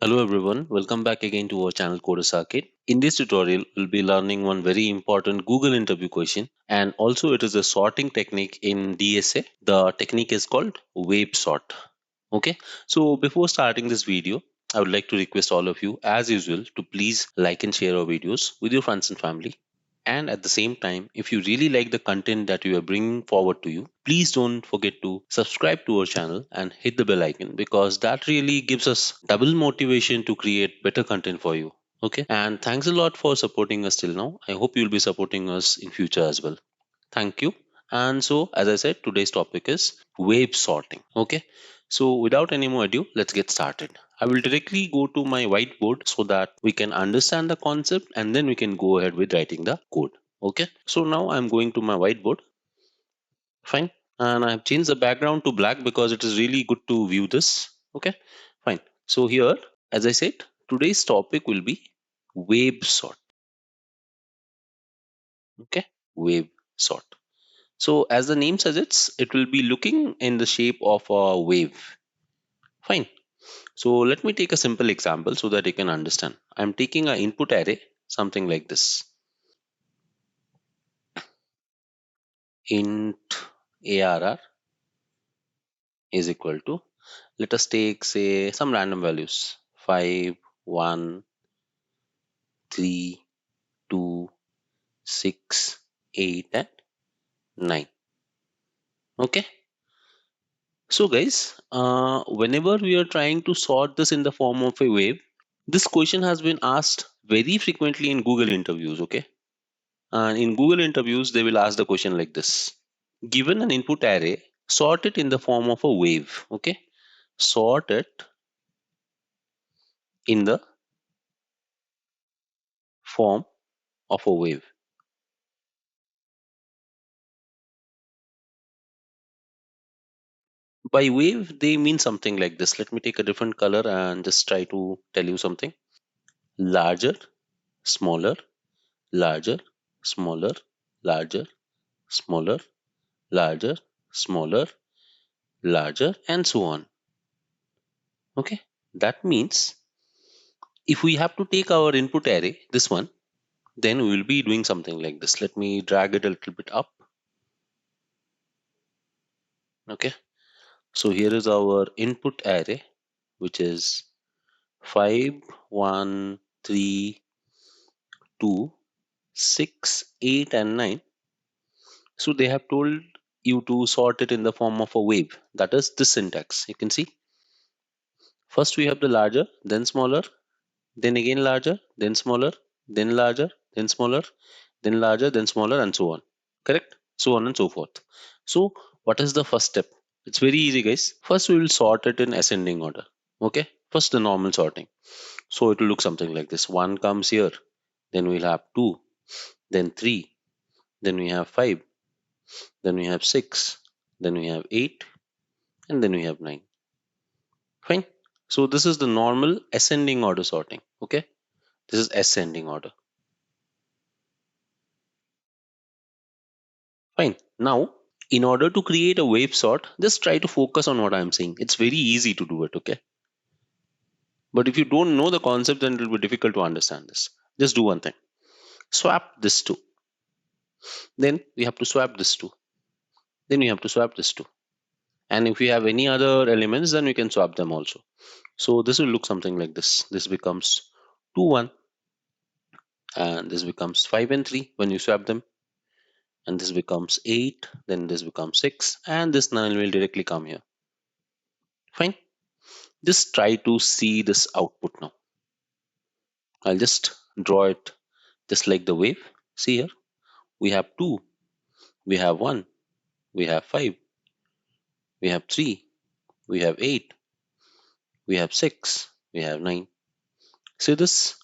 Hello everyone, welcome back again to our channel Coders Arcade. In this tutorial, we'll be learning one very important Google interview question, and also it is a sorting technique in DSA. The technique is called wave sort. Okay, so before starting this video, I would like to request all of you as usual to please like and share our videos with your friends and family. And at the same time, if you really like the content that we are bringing forward to you, please don't forget to subscribe to our channel and hit the bell icon because that really gives us double motivation to create better content for you. Okay. And thanks a lot for supporting us till now. I hope you'll be supporting us in future as well. Thank you. And so, as I said, today's topic is wave sorting. Okay. So, without any more ado, let's get started. I will directly go to my whiteboard so that we can understand the concept and then we can go ahead with writing the code. Okay. So, now I'm going to my whiteboard. Fine. And I've changed the background to black because it is really good to view this. Okay. Fine. So, here, as I said, today's topic will be wave sort. Okay. Wave sort. So as the name suggests, it will be looking in the shape of a wave. Fine. So let me take a simple example so that you can understand. I'm taking an input array, something like this. Int arr is equal to, let us take say some random values, 5, 1, 3, 2, 6, 8 and 9. Okay. So guys, whenever we are trying to sort this in the form of a wave, this question has been asked very frequently in Google interviews, okay? And in Google interviews, they will ask the question like this. Given an input array, sort it in the form of a wave, okay? Sort it in the form of a wave. By wave, they mean something like this. Let me take a different color and just try to tell you something. Larger, smaller, larger, smaller, larger, smaller, larger, smaller, larger, and so on. Okay, that means if we have to take our input array, this one, then we will be doing something like this. Let me drag it a little bit up. Okay, so here is our input array, which is 5, 1, 3, 2, 6, 8, and 9. So they have told you to sort it in the form of a wave. That is this syntax. You can see first we have the larger, then smaller, then again larger, then smaller, then larger, then smaller, then larger, then smaller, and so on. Correct? So on and so forth. So, what is the first step? It's very easy, guys. First, we will sort it in ascending order. Okay? First, the normal sorting. So, it will look something like this. 1 comes here, then we'll have 2, then 3, then we have 5, then we have 6, then we have 8, and then we have 9. Fine? So, this is the normal ascending order sorting. Okay? This is ascending order. Fine. Now, in order to create a wave sort, just try to focus on what I'm saying. It's very easy to do it, okay? But if you don't know the concept, then it will be difficult to understand this. Just do one thing. Swap this two. Then we have to swap this two. Then we have to swap this two. And if we have any other elements, then we can swap them also. So this will look something like this. This becomes 2, 1. And this becomes 5 and 3 when you swap them. And this becomes 8. Then this becomes 6. And this 9 will directly come here. Fine. Just try to see this output now. I'll just draw it just like the wave. See here. We have 2. We have 1. We have 5. We have 3. We have 8. We have 6. We have 9. See this?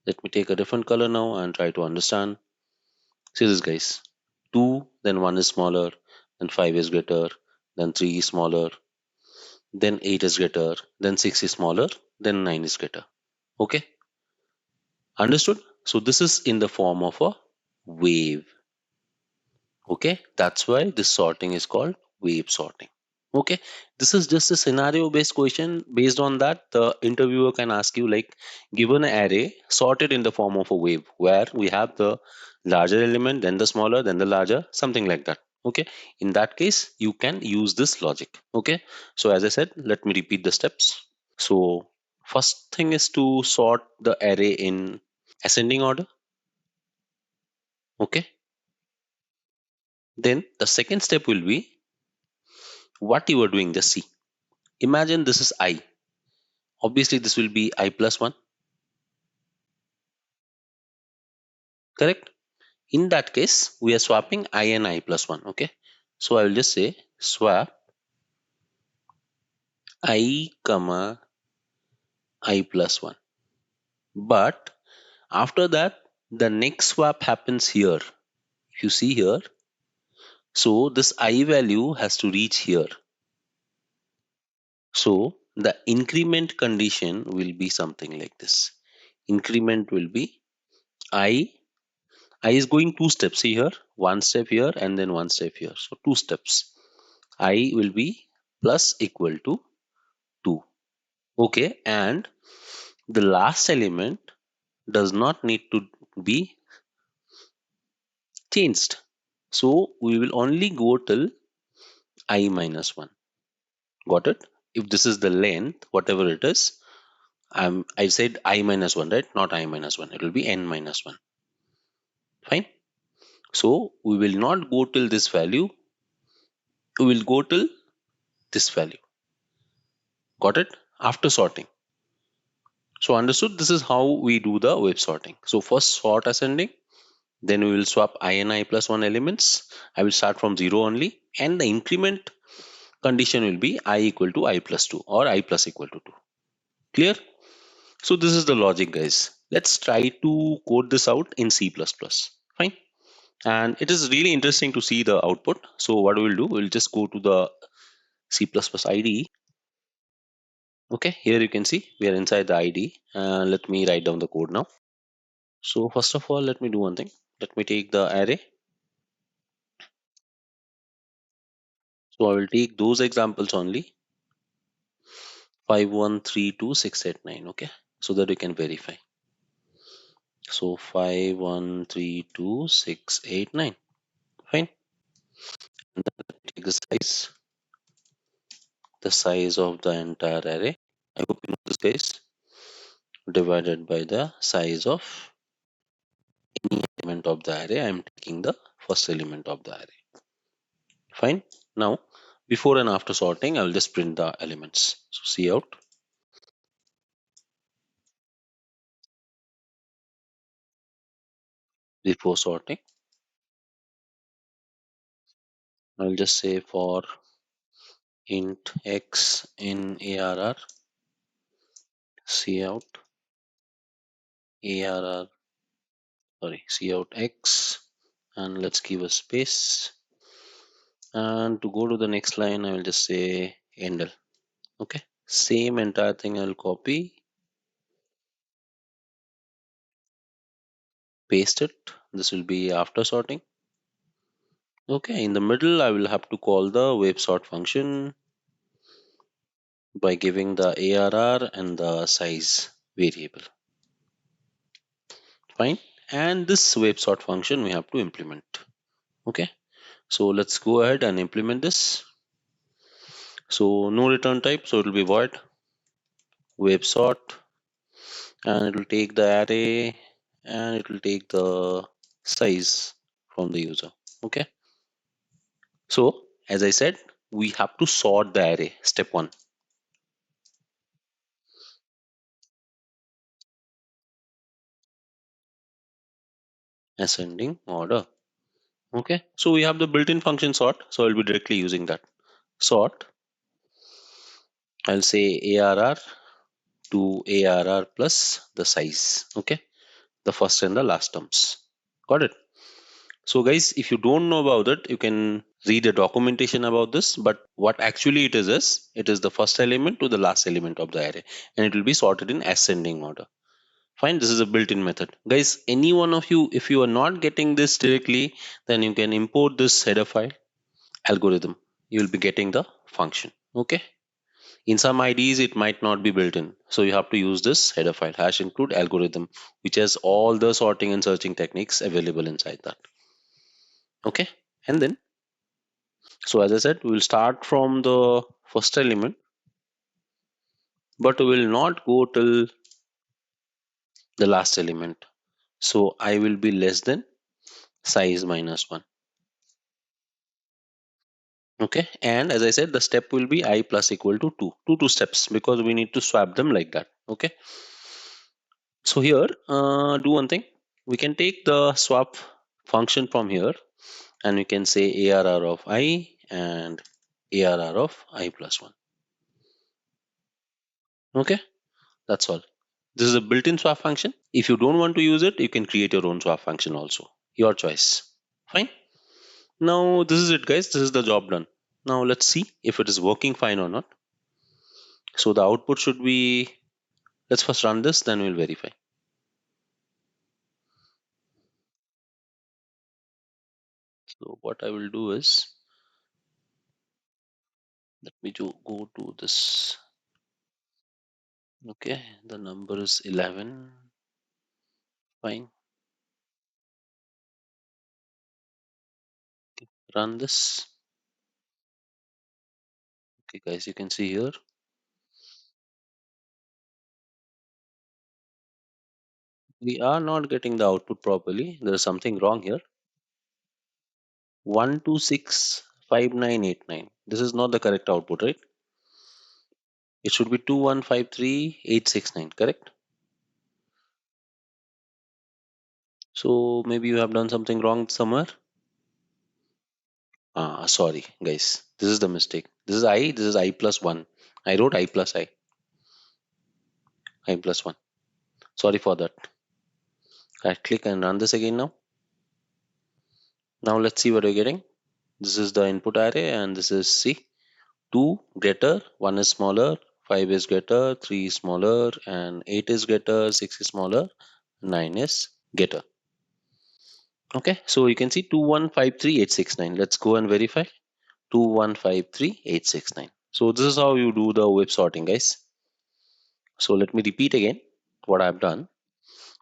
Let me take a different color now and try to understand. See this, guys. 2, then 1 is smaller, then 5 is greater, then 3 is smaller, then 8 is greater, then 6 is smaller, then 9 is greater. Okay? Understood? So this is in the form of a wave. Okay? That's why this sorting is called wave sorting. Okay, this is just a scenario based question. Based on that, the interviewer can ask you, like, given an array sorted in the form of a wave where we have the larger element, then the smaller, then the larger, something like that. Okay, in that case you can use this logic. Okay, so as I said, let me repeat the steps. So first thing is to sort the array in ascending order. Okay, then the second step will be what you are doing. Just see, imagine this is I. Obviously this will be I plus 1. Correct. In that case, we are swapping I and I plus 1. Okay. So I will just say swap I comma I plus 1. But after that, the next swap happens here. If you see here, so this I value has to reach here. So the increment condition will be something like this. Increment will be I. I is going two steps. See here, one step here and then one step here. So two steps. I will be plus equal to 2. Okay, and the last element does not need to be changed. So we will only go till I minus 1. Got it? If this is the length, whatever it is, I said I minus 1, right? Not I minus 1. It will be n minus 1. Fine. So we will not go till this value. We will go till this value. Got it? After sorting. So understood? This is how we do the wave sorting. So first sort ascending. Then we will swap I and I plus 1 elements. I will start from 0 only. And the increment condition will be I equal to I plus 2 or I plus equal to 2. Clear? So this is the logic, guys. Let's try to code this out in C++. Fine. And it is really interesting to see the output. So what we will do, we'll just go to the C++ IDE. Okay, here you can see we are inside the IDE. Let me write down the code now. So first of all, let me do one thing. Let me take the array. So I will take those examples only. 5132 689. Okay, so that we can verify. So 5132 689. Fine. And then take the size of the entire array. I hope you know this, guys. Divided by the size of any element of the array. I am taking the first element of the array. Fine. Now, before and after sorting, I will just print the elements. So see out. Before sorting, I will just say for int x in arr, cout arr, sorry, cout x, and let's give a space. And to go to the next line, I will just say endl. Okay, same entire thing I will copy, paste it. This will be after sorting. Okay, in the middle, I will have to call the wave sort function by giving the arr and the size variable. Fine. And this wave sort function we have to implement. Okay, so let's go ahead and implement this. So no return type, so it will be void wave sort, and it will take the array and it will take the size from the user. Okay, so as I said, we have to sort the array. Step 1. Ascending order. Okay, so we have the built-in function sort, so I'll be directly using that. Sort, I'll say arr to arr plus the size. Okay, the first and the last terms. Got it? So guys, if you don't know about it, you can read a documentation about this, but what actually it is the first element to the last element of the array, and it will be sorted in ascending order. Fine, this is a built-in method. Guys, any one of you, if you are not getting this directly, then you can import this header file algorithm. you will be getting the function. Okay. In some IDs, it might not be built in. So you have to use this header file hash include algorithm, which has all the sorting and searching techniques available inside that. Okay. And then, so as I said, we will start from the first element, but we will not go till the last element. So I will be less than size minus 1. Okay. And as I said, the step will be I plus equal to 2. Two steps because we need to swap them like that. Okay. So here, do one thing. We can take the swap function from here and we can say ARR of I and ARR of I plus 1. Okay. That's all. This is a built-in swap function. If you don't want to use it, you can create your own swap function also. Your choice. Fine. Now this is it, guys. This is the job done. Now let's see if it is working fine or not. So the output should be, let's first run this, then we'll verify. So what I will do is, let me go to this. Okay, the number is 11. Fine. Run this. Okay, guys, you can see here. We are not getting the output properly. There is something wrong here. 1265989. This is not the correct output, right? It should be 2153869, correct? So maybe you have done something wrong somewhere. Sorry, guys. This is the mistake. This is I plus 1. I wrote I plus 1. Sorry for that. Right click and run this again now. Now let's see what we're getting. This is the input array and this is C. 2 greater, 1 is smaller, 5 is greater, 3 is smaller, and 8 is greater, 6 is smaller, 9 is greater. Okay, so you can see 2153869. Let's go and verify. 2153869. So this is how you do the web sorting, guys. So let me repeat again what I've done.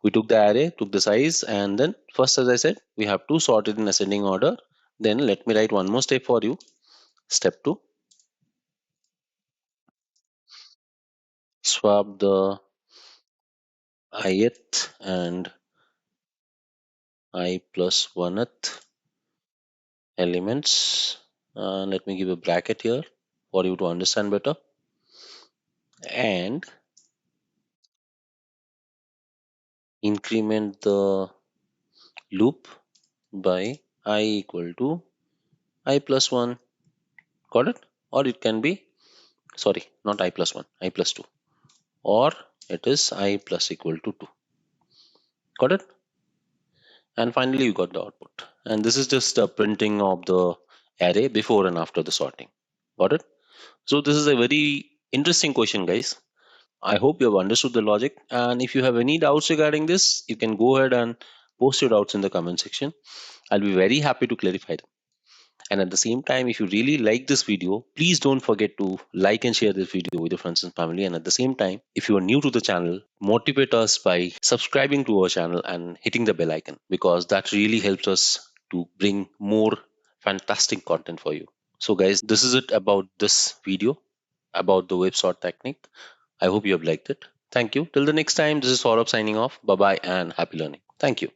We took the array, took the size, and then first, as I said, we have to sort it in ascending order. Then let me write one more step for you. Step 2, swap the ith and I plus 1th elements. Let me give a bracket here for you to understand better. And increment the loop by I equal to I plus 1. Got it? Or it can be, sorry, not I plus 1, I plus 2. Or it is I plus equal to 2. Got it? And finally, you got the output. And this is just a printing of the array before and after the sorting. Got it? So this is a very interesting question, guys. I hope you have understood the logic. And if you have any doubts regarding this, you can go ahead and post your doubts in the comment section. I'll be very happy to clarify them. And at the same time, if you really like this video, please don't forget to like and share this video with your friends and family. And at the same time, if you are new to the channel, motivate us by subscribing to our channel and hitting the bell icon because that really helps us to bring more fantastic content for you. So guys, this is it about this video about the web sort technique. I hope you have liked it. Thank you. Till the next time, this is Saurabh signing off. Bye bye and happy learning. Thank you.